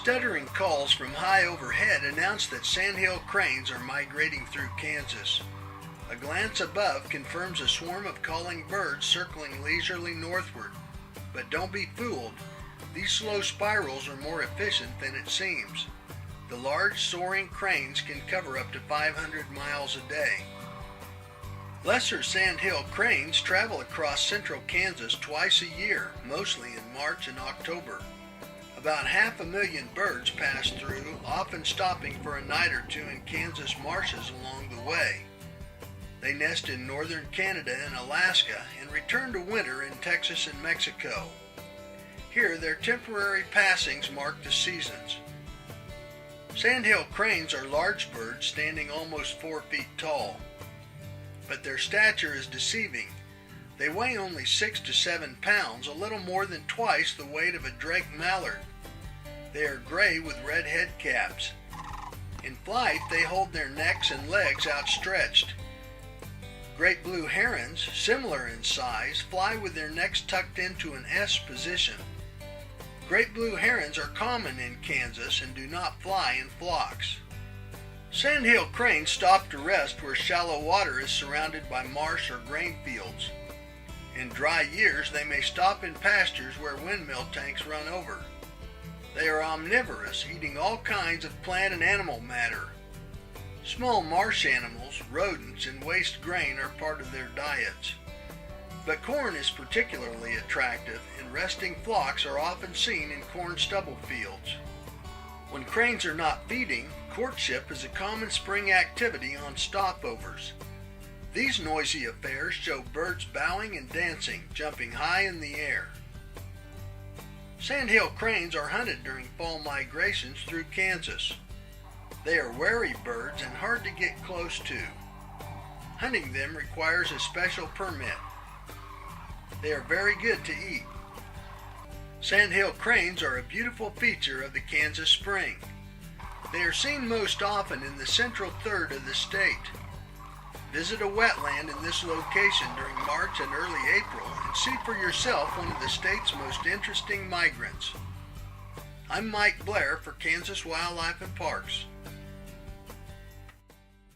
Stuttering calls from high overhead announce that Sandhill Cranes are migrating through Kansas. A glance above confirms a swarm of calling birds circling leisurely northward. But don't be fooled. These slow spirals are more efficient than it seems. The large soaring cranes can cover up to 500 miles a day. Lesser sandhill cranes travel across central Kansas twice a year, mostly in March and October. About 500,000 birds pass through, often stopping for a night or two in Kansas marshes along the way. They nest in northern Canada and Alaska and return to winter in Texas and Mexico. Here, their temporary passings mark the seasons. Sandhill cranes are large birds standing almost 4 feet tall, but their stature is deceiving. They weigh only 6 to 7 pounds, a little more than twice the weight of a drake mallard. They are gray with red head caps. In flight, they hold their necks and legs outstretched. Great blue herons, similar in size, fly with their necks tucked into an S position. Great blue herons are common in Kansas and do not fly in flocks. Sandhill cranes stop to rest where shallow water is surrounded by marsh or grain fields. In dry years, they may stop in pastures where windmill tanks run over. They are omnivorous, eating all kinds of plant and animal matter. Small marsh animals, rodents, and waste grain are part of their diets. But corn is particularly attractive, and resting flocks are often seen in corn stubble fields. When cranes are not feeding, courtship is a common spring activity on stopovers. These noisy affairs show birds bowing and dancing, jumping high in the air. Sandhill cranes are hunted during fall migrations through Kansas. They are wary birds and hard to get close to. Hunting them requires a special permit. They are very good to eat. Sandhill cranes are a beautiful feature of the Kansas spring. They are seen most often in the central third of the state. Visit a wetland in this location during March and early April and see for yourself one of the state's most interesting migrants. I'm Mike Blair for Kansas Wildlife and Parks.